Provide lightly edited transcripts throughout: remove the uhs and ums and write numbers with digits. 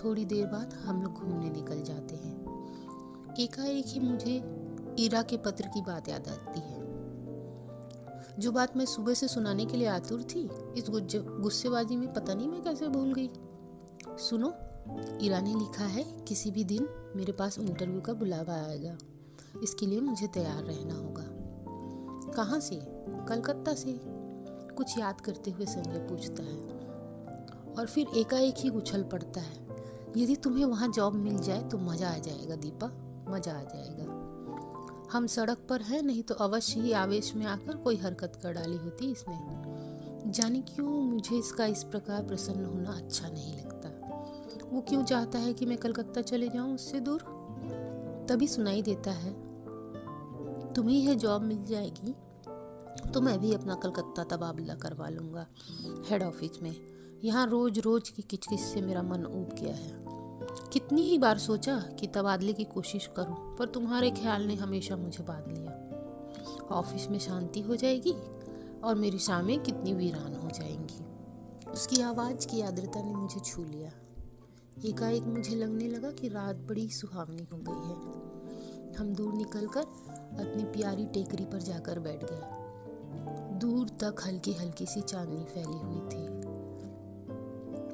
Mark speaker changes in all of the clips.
Speaker 1: थोड़ी देर बाद हम लोग घूमने निकल जाते हैं। एकाएक ही मुझे ईरा के पत्र की बात याद आती है, जो बात मैं सुबह से सुनाने के लिए आतुर थी। इस गुस्सेबाजी में पता नहीं मैं कैसे भूल गई। सुनो, ईरा ने लिखा है किसी भी दिन मेरे पास इंटरव्यू का बुलावा आएगा, इसके लिए मुझे तैयार रहना होगा। कहाँ से? कलकत्ता से, कुछ याद करते हुए संजय पूछता है। और फिर एकाएक ही उछल पड़ता है, यदि तुम्हें वहाँ जॉब मिल जाए तो मज़ा आ जाएगा दीपा, मज़ा आ जाएगा। हम सड़क पर हैं, नहीं तो अवश्य ही आवेश में आकर कोई हरकत कर डाली होती इसने। जाने क्यों मुझे इसका इस प्रकार प्रसन्न होना अच्छा नहीं लगता। वो क्यों चाहता है कि मैं कलकत्ता चले जाऊं उससे दूर? तभी सुनाई देता है, तुम्हें यह जॉब मिल जाएगी तो मैं भी अपना कलकत्ता तबादला करवा लूँगा हेड ऑफिस में। यहाँ रोज रोज की किचकिच से मेरा मन ऊब गया है। कितनी ही बार सोचा कि तबादले की कोशिश करूं, पर तुम्हारे ख्याल ने हमेशा मुझे बांध लिया। ऑफिस में शांति हो जाएगी और मेरी शामें कितनी वीरान हो जाएंगी। उसकी आवाज़ की आर्द्रता ने मुझे छू लिया। एकाएक मुझे लगने लगा कि रात बड़ी सुहावनी हो गई है। हम दूर निकलकर अपनी प्यारी टेकरी पर जाकर बैठ गए। दूर तक हल्की हल्की सी चांदनी फैली हुई थी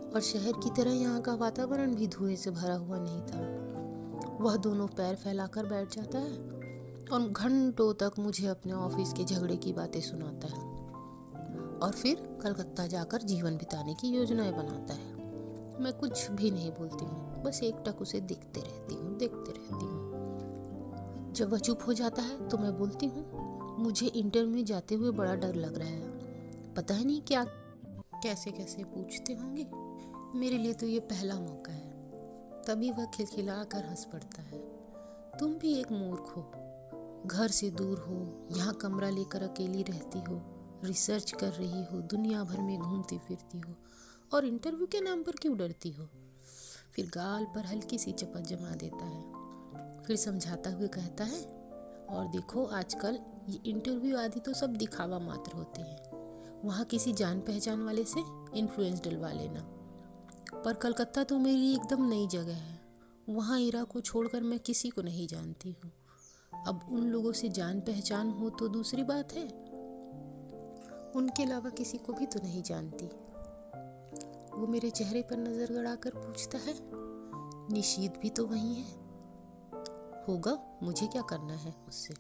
Speaker 1: और शहर की तरह यहाँ का वातावरण भी धुएं से भरा हुआ नहीं था। वह दोनों पैर फैलाकर बैठ जाता है और घंटों तक मुझे अपने ऑफिस के झगड़े की बातें सुनाता है और फिर कलकत्ता जाकर जीवन बिताने की योजनाएं बनाता है। मैं कुछ भी नहीं बोलती हूँ, बस एकटक उसे देखते रहती हूँ। जब वह चुप हो जाता है तो मैं बोलती हूँ, मुझे इंटरव्यू में जाते हुए बड़ा डर लग रहा है। पता है नहीं क्या कैसे कैसे पूछते होंगे। मेरे लिए तो ये पहला मौका है। तभी वह खिलखिला कर हंस पड़ता है। तुम भी एक मूर्ख हो, घर से दूर हो, यहाँ कमरा लेकर अकेली रहती हो, रिसर्च कर रही हो, दुनिया भर में घूमती फिरती हो और इंटरव्यू के नाम पर क्यों डरती हो? फिर गाल पर हल्की सी चपत जमा देता है। फिर समझाता हुए कहता है, और देखो आजकल ये इंटरव्यू आदि तो सब दिखावा मात्र होते हैं। वहाँ किसी जान पहचान वाले से इन्फ्लुएंस डलवा लेना। पर कलकत्ता तो मेरी एकदम नई जगह है। वहाँ ईरा को छोड़कर मैं किसी को नहीं जानती हूँ। अब उन लोगों से जान पहचान हो तो दूसरी बात है, उनके अलावा किसी को भी तो नहीं जानती। वो मेरे चेहरे पर नजर गड़ाकर पूछता है, निशीत भी तो वही है। होगा, मुझे क्या करना है उससे?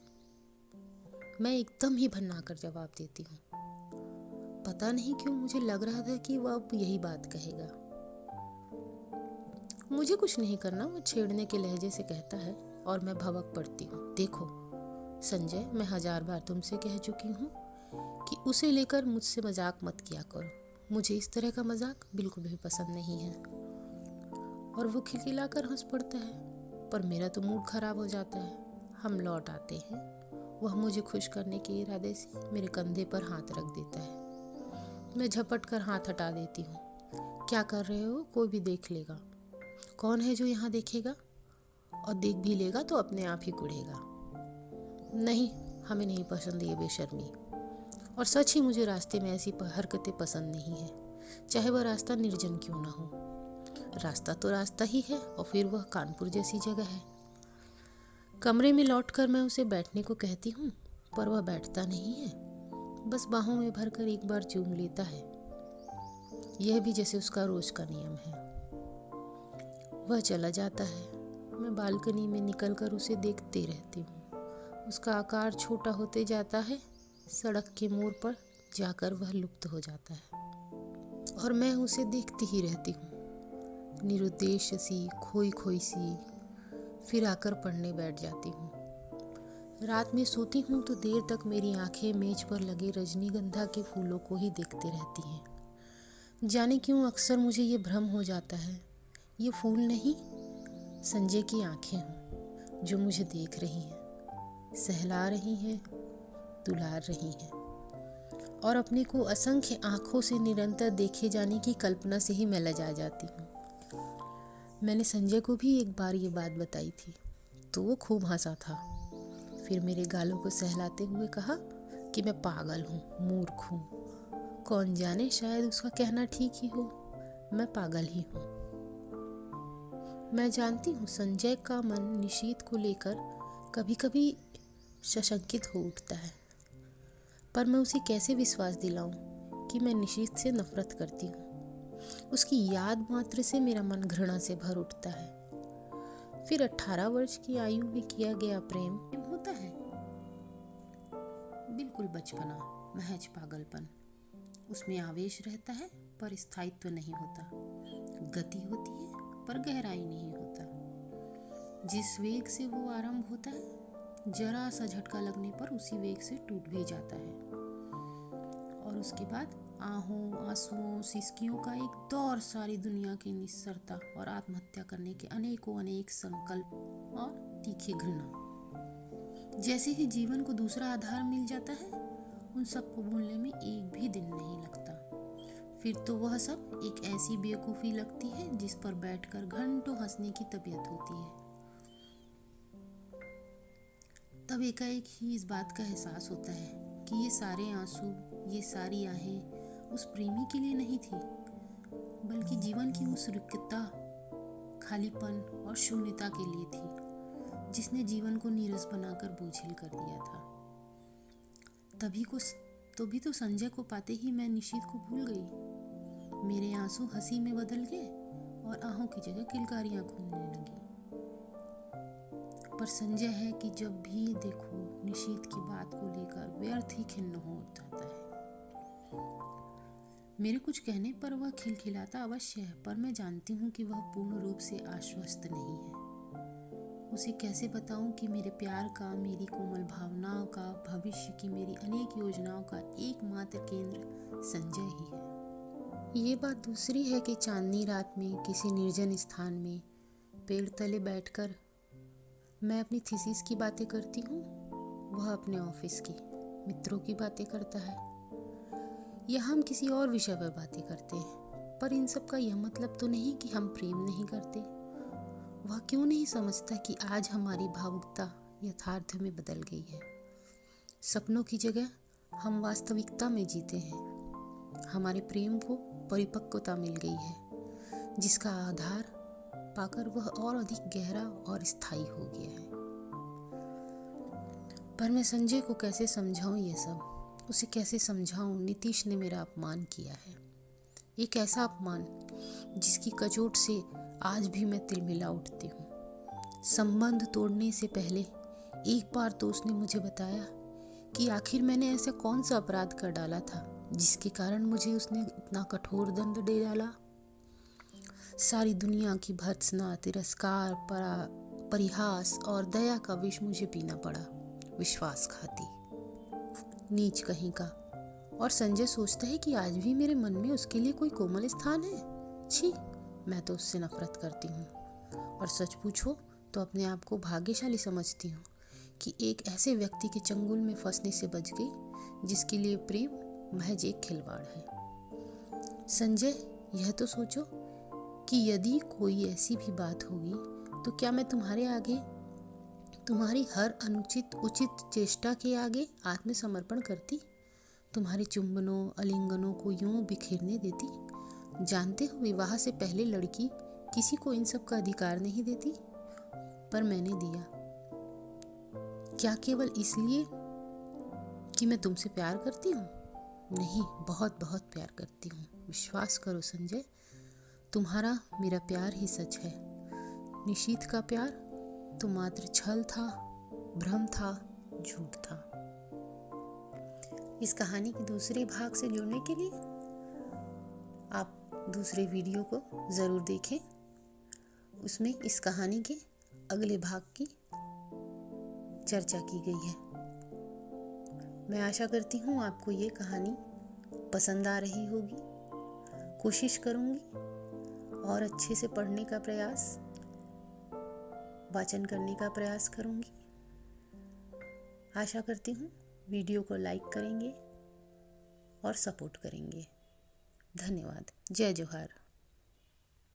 Speaker 1: मैं एकदम ही भन्ना कर जवाब देती हूँ। पता नहीं क्यों मुझे लग रहा था कि वह अब यही बात कहेगा। मुझे कुछ नहीं करना, वो छेड़ने के लहजे से कहता है और मैं भवक पड़ती हूँ। देखो संजय, मैं 1000 बार तुमसे कह चुकी हूँ कि उसे लेकर मुझसे मजाक मत किया करो। मुझे इस तरह का मजाक बिल्कुल भी पसंद नहीं है। और वो खिलखिलाकर हंस पड़ता है, पर मेरा तो मूड खराब हो जाता है। हम लौट आते हैं। वह मुझे खुश करने के इरादे से मेरे कंधे पर हाथ रख देता है। मैं झपट कर हाथ हटा देती हूँ। क्या कर रहे हो? कोई भी देख लेगा। कौन है जो यहाँ देखेगा? और देख भी लेगा तो अपने आप ही कुढ़ेगा। नहीं, हमें नहीं पसंद ये बेशर्मी। और सच ही मुझे रास्ते में ऐसी हरकतें पसंद नहीं है, चाहे वह रास्ता निर्जन क्यों ना हो। रास्ता तो रास्ता ही है, और फिर वह कानपुर जैसी जगह है। कमरे में लौटकर मैं उसे बैठने को कहती हूँ, पर वह बैठता नहीं है, बस बाहों में भरकर एक बार चूम लेता है। यह भी जैसे उसका रोज का नियम है। वह चला जाता है। मैं बालकनी में निकलकर उसे देखते रहती हूँ। उसका आकार छोटा होते जाता है। सड़क के मोड़ पर जाकर वह लुप्त हो जाता है और मैं उसे देखती ही रहती हूँ, निरुद्देश्य सी, खोई खोई सी। फिर आकर पढ़ने बैठ जाती हूँ। रात में सोती हूँ तो देर तक मेरी आंखें मेज पर लगे रजनीगंधा के फूलों को ही देखते रहती हैं। जाने क्यों अक्सर मुझे ये भ्रम हो जाता है, ये फूल नहीं, संजय की आंखें हों जो मुझे देख रही हैं, सहला रही हैं, दुलार रही हैं। और अपने को असंख्य आंखों से निरंतर देखे जाने की कल्पना से ही मैं लजा जाती हूँ। मैंने संजय को भी एक बार ये बात बताई थी तो वो खूब हंसा था। फिर मेरे गालों को सहलाते हुए कहा कि मैं पागल हूँ, मूर्ख हूँ। कौन जाने, शायद उसका कहना ठीक ही हो, मैं पागल ही हूँ। मैं जानती हूँ संजय का मन निशीथ को लेकर कभी कभी सशंकित हो उठता है, पर मैं उसे कैसे विश्वास दिलाऊं कि मैं निशीथ से नफरत करती हूँ। उसकी याद मात्र से मेरा मन घृणा से भर उठता है। फिर 18 वर्ष की आयु में किया गया प्रेम होता है, बिल्कुल बचपना, महज पागलपन। उसमें आवेश रहता है पर स्थायित्व नहीं होता, गति होती है पर गहराई नहीं होता। जिस वेग से वो आरंभ होता है, जरा सा झटका लगने पर उसी वेग से टूट भी जाता है, और उसके बाद आहों, आंसुओं, सिसकियों का एक दौर, सारी दुनिया की निस्सरता और आत्महत्या करने के अनेक संकल्प और तीखी घृणा। जैसे ही जीवन को दूसरा आधार मिल जाता है, उन सबको भूलने में एक भी दिन नहीं लगता। फिर तो वह सब एक ऐसी बेवकूफ़ी लगती है जिस पर बैठकर घंटों हंसने की तबीयत होती है। तब एकाएक ही इस बात का एहसास होता है कि ये सारे आंसू, ये सारी आहें उस प्रेमी के लिए नहीं थी, बल्कि जीवन की उस रिक्तता, खालीपन और शून्यता के लिए थी, जिसने जीवन को नीरस बनाकर बोझिल कर दिया था। तभी तो संजय को पाते ही मैं निशीथ को भूल गई। मेरे आंसू हंसी में बदल गए और आहों की जगह किलकारियां खूंजने लगी। पर संजय है कि जब भी देखो निशीथ की बात को लेकर व्यर्थ ही खिन्न हो जाता है। मेरे कुछ कहने पर वह खिलखिलाता अवश्य है, पर मैं जानती हूँ कि वह पूर्ण रूप से आश्वस्त नहीं है। उसे कैसे बताऊं कि मेरे प्यार का, मेरी कोमल भावनाओं का, भविष्य की मेरी अनेक योजनाओं का एकमात्र केंद्र संजय ही है। ये बात दूसरी है कि चांदनी रात में किसी निर्जन स्थान में पेड़ तले बैठकर मैं अपनी थीसिस की बातें करती हूँ, वह अपने ऑफिस की, मित्रों की बातें करता है, या हम किसी और विषय पर बातें करते हैं। पर इन सब का यह मतलब तो नहीं कि हम प्रेम नहीं करते। वह क्यों नहीं समझता कि आज हमारी भावुकता यथार्थ में बदल गई है। सपनों की जगह हम वास्तविकता में जीते हैं। हमारे प्रेम को परिपक्वता मिल गई है, जिसका आधार पाकर वह और अधिक गहरा और स्थायी हो गया है। पर मैं संजय को कैसे समझाऊं ये सब? उसे कैसे समझाऊं नीतीश ने मेरा अपमान किया है, एक ऐसा अपमान जिसकी कचोट से आज भी मैं तिलमिला उठती हूँ। संबंध तोड़ने से पहले एक बार तो उसने मुझे बताया कि आखिर मैंने ऐसा कौन सा अपराध कर डाला था जिसके कारण मुझे उसने इतना कठोर दंड दे डाला। सारी दुनिया की भर्त्सना, तिरस्कार, परिहास और दया का विष मुझे पीना पड़ा, विश्वासघाती, नीच कहीं का। और संजय सोचता है कि आज भी मेरे मन में उसके लिए कोई कोमल स्थान है। छी, मैं तो उससे नफरत करती हूँ, और सच पूछो तो अपने आप को भाग्यशाली समझती हूँ कि एक ऐसे व्यक्ति के चंगुल में फंसने से बच गई जिसके लिए प्रेम महज एक खिलवाड़ है। संजय, यह तो सोचो कि यदि कोई ऐसी भी बात होगी तो क्या मैं तुम्हारे आगे, तुम्हारी हर अनुचित उचित चेष्टा के आगे आत्मसमर्पण करती, तुम्हारे चुंबनों आलिंगनों को यूं बिखेरने देती? जानते हो विवाह से पहले लड़की किसी को इन सब का अधिकार नहीं देती, पर मैंने दिया। क्या केवल इसलिए कि मैं तुमसे प्यार करती हूँ? नहीं, बहुत बहुत प्यार करती हूँ। विश्वास करो संजय, तुम्हारा मेरा प्यार ही सच है। निशीथ का प्यार तो मात्र छल था, भ्रम था, झूठ था। इस कहानी के दूसरे भाग से जुड़ने के लिए आप दूसरे वीडियो को ज़रूर देखें। उसमें इस कहानी के अगले भाग की चर्चा की गई है। मैं आशा करती हूँ आपको ये कहानी पसंद आ रही होगी। कोशिश करूँगी और अच्छे से पढ़ने का प्रयास, वाचन करने का प्रयास करूँगी। आशा करती हूँ वीडियो को लाइक करेंगे और सपोर्ट करेंगे। धन्यवाद। जय जोहार।